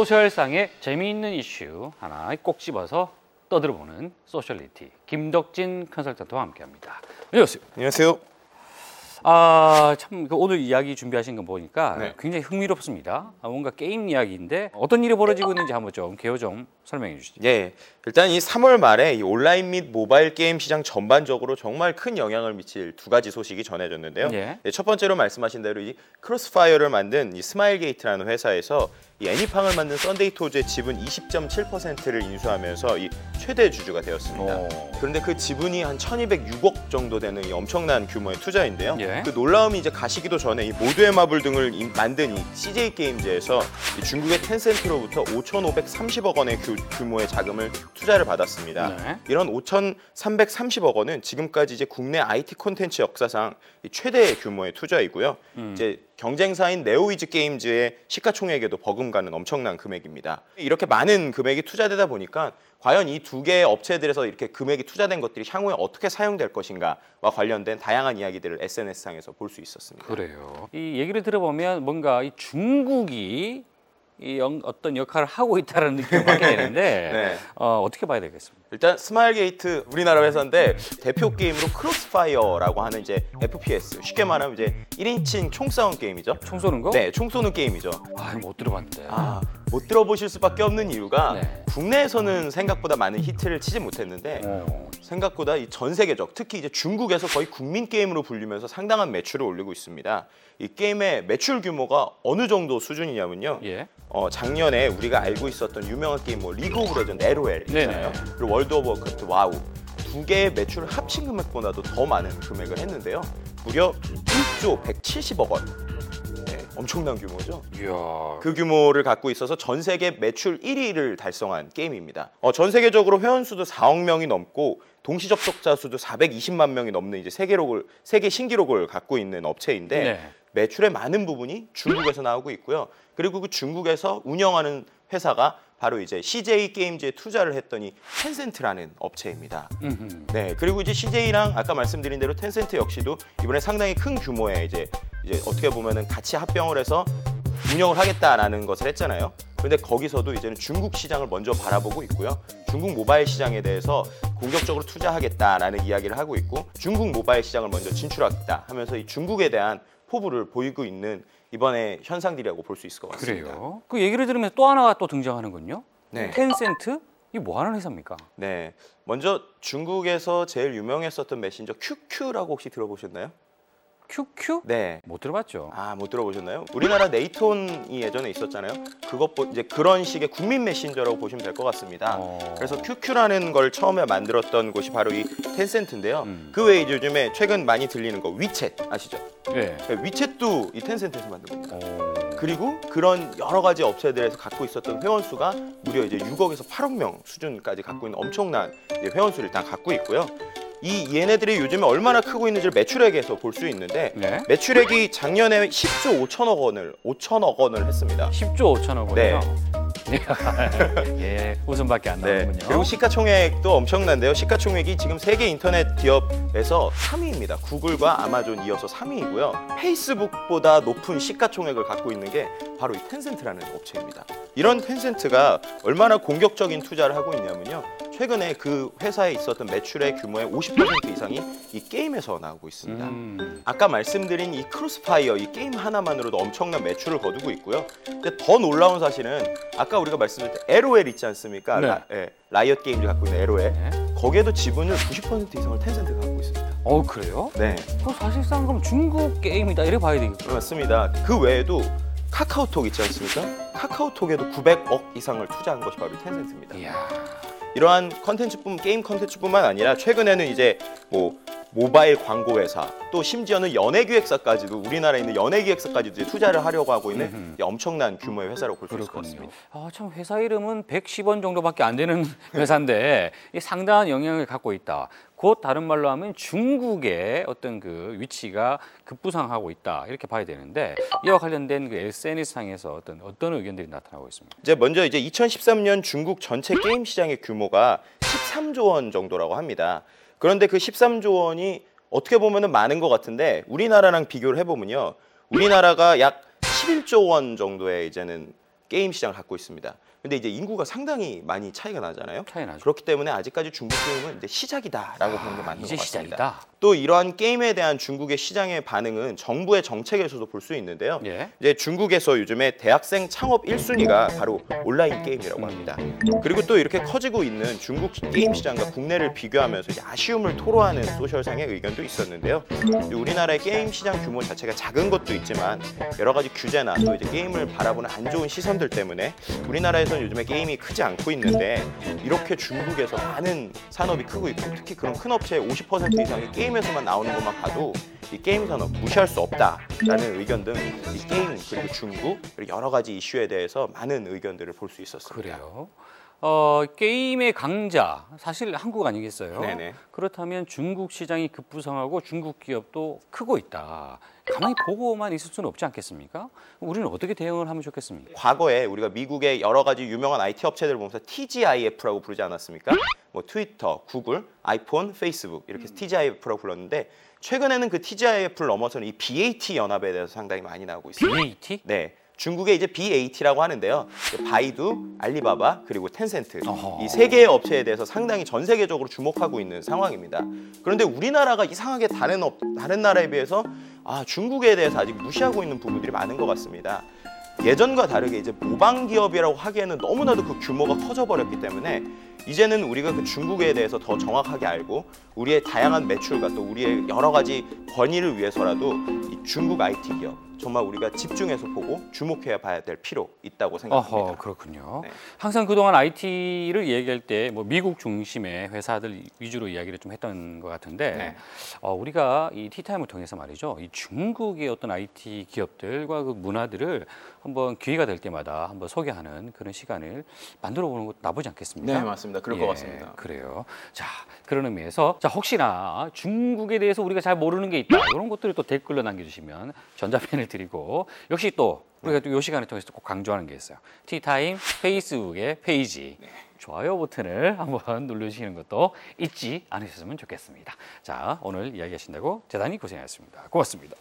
소셜상의 재미있는 이슈 하나 꼭 집어서 떠들어보는 소셜리티 김덕진 컨설턴트와 함께합니다. 안녕하세요. 안녕하세요. 참 오늘 이야기 준비하신 거 보니까 네. 굉장히 흥미롭습니다. 뭔가 게임 이야기인데 어떤 일이 벌어지고 있는지 한번 좀 개요 좀 설명해 주시죠. 예, 일단 이 3월 말에 이 온라인 및 모바일 게임 시장 전반적으로 정말 큰 영향을 미칠 두 가지 소식이 전해졌는데요. 예. 첫 번째로 말씀하신 대로 이 크로스파이어를 만든 이 스마일게이트라는 회사에서 이 애니팡을 만든 썬데이토즈의 지분 20.7%를 인수하면서 이 최대 주주가 되었습니다. 그런데 그 지분이 한 1,206억 정도 되는 이 엄청난 규모의 투자인데요. 예. 그 놀라움이 이제 가시기도 전에 이 모두의 마블 등을 만든 이 CJ 게임즈에서 이 중국의 텐센트로부터 5,530억 원의 규모의 자금을 투자를 받았습니다. 네. 이런 5,330억 원은 지금까지 이제 국내 IT 콘텐츠 역사상 최대 규모의 투자이고요. 이제 경쟁사인 네오이즈 게임즈의 시가총액에도 버금가는 엄청난 금액입니다. 이렇게 많은 금액이 투자되다 보니까 과연 이 두 개의 업체들에서 이렇게 금액이 투자된 것들이 향후에 어떻게 사용될 것인가와 관련된 다양한 이야기들을 SNS상에서 볼 수 있었습니다. 그래요. 이 얘기를 들어보면 뭔가 이 중국이 어떤 역할을 하고 있다는 느낌을 받게 되는데 네. 어떻게 봐야 되겠습니까? 일단 스마일게이트 우리나라 회사인데 대표 게임으로 크로스파이어라고 하는 이제 FPS, 쉽게 말하면 이제 1인칭 총싸움 게임이죠. 총 쏘는 거? 네, 총 쏘는 게임이죠. 못 들어봤는데. 못 들어보실 수밖에 없는 이유가 네. 국내에서는 생각보다 많은 히트를 치지 못했는데 생각보다 이 전 세계적, 특히 이제 중국에서 거의 국민 게임으로 불리면서 상당한 매출을 올리고 있습니다. 이 게임의 매출 규모가 어느 정도 수준이냐면요. 예. 작년에 우리가 알고 있었던 유명한 게임 뭐 리그 오브 레전드 LOL 있잖아요. 네네. 그리고 월드 오브 워크래프트 와우 두 개의 매출을 합친 금액보다도 더 많은 금액을 했는데요. 무려 1조 170억 원. 네, 엄청난 규모죠. 이야. 그 규모를 갖고 있어서 전 세계 매출 1위를 달성한 게임입니다. 전 세계적으로 회원수도 4억 명이 넘고 동시 접속자 수도 420만 명이 넘는 이제 세계 신기록을 갖고 있는 업체인데 네. 매출의 많은 부분이 중국에서 나오고 있고요. 그리고 그 중국에서 운영하는 회사가 바로 이제 CJ 게임즈에 투자를 했더니 텐센트라는 업체입니다. 네, 그리고 이제 CJ랑 아까 말씀드린 대로 텐센트 역시도 이번에 상당히 큰 규모의 이제 어떻게 보면은 같이 합병을 해서 운영을 하겠다라는 것을 했잖아요. 그런데 거기서도 이제는 중국 시장을 먼저 바라보고 있고요. 중국 모바일 시장에 대해서 공격적으로 투자하겠다라는 이야기를 하고 있고 중국 모바일 시장을 먼저 진출하겠다 하면서 이 중국에 대한 포부를 보이고 있는 이번에 현상들이라고 볼 수 있을 것 같습니다. 그래요. 그 얘기를 들으면 또 하나가 또 등장하는군요. 네. 텐센트? 이게 뭐 하는 회사입니까? 네, 먼저 중국에서 제일 유명했었던 메신저 QQ라고 혹시 들어보셨나요? QQ? 네. 못 들어봤죠. 못 들어보셨나요? 우리나라 네이톤이 예전에 있었잖아요. 이제 그런 식의 국민 메신저라고 보시면 될 것 같습니다. 그래서 QQ라는 걸 처음에 만들었던 곳이 바로 이 텐센트인데요. 그 외에 요즘에 최근 많이 들리는 거 위챗 아시죠? 네. 위챗도 이 텐센트에서 만든 겁니다. 그리고 그런 여러 가지 업체들에서 갖고 있었던 회원 수가 무려 이제 6억에서 8억 명 수준까지 갖고 있는 엄청난 회원 수를 일단 갖고 있고요. 얘네들이 요즘에 얼마나 크고 있는지를 매출액에서 볼 수 있는데 네. 매출액이 작년에 10조 5천억 원을 했습니다. 10조 5천억 원이요? 네. 예, 웃음밖에 안 네. 나오는군요. 그리고 시가총액도 엄청난데요. 시가총액이 지금 세계 인터넷 기업에서 3위입니다. 구글과 아마존 이어서 3위이고요. 페이스북보다 높은 시가총액을 갖고 있는 게 바로 이 텐센트라는 업체입니다. 이런 텐센트가 얼마나 공격적인 투자를 하고 있냐면요. 최근에 그 회사에 있었던 매출의 규모의 50% 이상이 이 게임에서 나오고 있습니다. 아까 말씀드린 이 크로스파이어 이 게임 하나만으로도 엄청난 매출을 거두고 있고요. 근데 더 놀라운 사실은 아까 우리가 말씀드린 LOL 있지 않습니까? 네. 라이엇 게임즈 갖고 있는 LOL. 네. 거기에도 지분을 90% 이상을 텐센트가 갖고 있습니다. 그래요? 네, 그럼 사실상 그럼 중국 게임이다 이래 봐야 되겠죠. 맞습니다. 그 외에도 카카오톡 있지 않습니까? 카카오톡에도 900억 이상을 투자한 것이 바로 텐센트입니다. 이야. 이러한 게임 컨텐츠뿐만 아니라 최근에는 이제 뭐 모바일 광고 회사 또 심지어는 연예 기획사까지도 우리나라에 있는 연예 기획사까지도 이제 투자를 하려고 하고 있는 엄청난 규모의 회사라고 볼 수 있을 것 같습니다. 참 회사 이름은 110원 정도밖에 안 되는 회사인데 상당한 영향을 갖고 있다. 곧 다른 말로 하면 중국의 어떤 그 위치가 급부상하고 있다 이렇게 봐야 되는데 이와 관련된 그 SNS상에서 어떤 의견들이 나타나고 있습니다. 먼저 2013년 중국 전체 게임 시장의 규모가 13조 원 정도라고 합니다. 그런데 그 13조 원이 어떻게 보면은 많은 것 같은데 우리나라랑 비교를 해보면요, 우리나라가 약 11조 원 정도의 이제는 게임 시장을 갖고 있습니다. 근데 이제 인구가 상당히 많이 차이가 나잖아요. 차이 나죠. 그렇기 때문에 아직까지 중국 게임은 이제 시작이다라고 보는 게 맞는 이제 것 같습니다. 시작이다. 또 이러한 게임에 대한 중국의 시장의 반응은 정부의 정책에서도 볼 수 있는데요. 예. 이제 중국에서 요즘에 대학생 창업 1순위가 바로 온라인 게임이라고 합니다. 그리고 또 이렇게 커지고 있는 중국 게임 시장과 국내를 비교하면서 이제 아쉬움을 토로하는 소셜상의 의견도 있었는데요. 우리나라의 게임 시장 규모 자체가 작은 것도 있지만 여러 가지 규제나 또 이제 게임을 바라보는 안 좋은 시선들 때문에 우리나라에서는 요즘에 게임이 크지 않고 있는데 이렇게 중국에서 많은 산업이 크고 있고 특히 그런 큰 업체의 50% 이상이 게임에서만 나오는 것만 봐도 이 게임 산업 무시할 수 없다라는 의견 등 이 게임 그리고 중국 그리고 여러 가지 이슈에 대해서 많은 의견들을 볼 수 있었습니다. 그래요. 게임의 강자 사실 한국 아니겠어요? 네네. 그렇다면 중국 시장이 급부상하고 중국 기업도 크고 있다. 가만히 보고만 있을 수는 없지 않겠습니까? 우리는 어떻게 대응을 하면 좋겠습니까? 과거에 우리가 미국의 여러 가지 유명한 IT 업체들을 보면서 TGIF라고 부르지 않았습니까? 뭐 트위터, 구글, 아이폰, 페이스북 이렇게 TGIF라고 불렀는데 최근에는 그 TGIF를 넘어서는 이 BAT 연합에 대해서 상당히 많이 나오고 있습니다. BAT? 네. 중국의 이제 BAT라고 하는데요. 바이두, 알리바바 그리고 텐센트 어허. 이 세 개의 업체에 대해서 상당히 전 세계적으로 주목하고 있는 상황입니다. 그런데 우리나라가 이상하게 다른 나라에 비해서 중국에 대해서 아직 무시하고 있는 부분들이 많은 것 같습니다. 예전과 다르게 이제 모방 기업이라고 하기에는 너무나도 그 규모가 커져버렸기 때문에 이제는 우리가 그 중국에 대해서 더 정확하게 알고 우리의 다양한 매출과 또 우리의 여러 가지 권위를 위해서라도 이 중국 IT 기업 정말 우리가 집중해서 보고 주목해야 봐야 될 필요 있다고 생각합니다. 그렇군요. 네. 항상 그동안 IT를 얘기할 때 뭐 미국 중심의 회사들 위주로 이야기를 좀 했던 것 같은데 네. 우리가 이 티타임을 통해서 말이죠. 이 중국의 어떤 IT 기업들과 그 문화들을 한번 기회가 될 때마다 한번 소개하는 그런 시간을 만들어 보는 것도 나쁘지 않겠습니까? 네, 맞습니다. 그럴 것 같습니다. 그래요. 자, 그런 의미에서 혹시나 중국에 대해서 우리가 잘 모르는 게 있다. 이런 것들을 또 댓글로 남겨주시면 전자펜을 드리고 역시 또 우리가 또 이 시간을 통해서 꼭 강조하는 게 있어요. 티타임 페이스북의 페이지. 좋아요 버튼을 한번 눌러주시는 것도 잊지 않으셨으면 좋겠습니다. 자, 오늘 이야기하신다고 대단히 고생하셨습니다. 고맙습니다.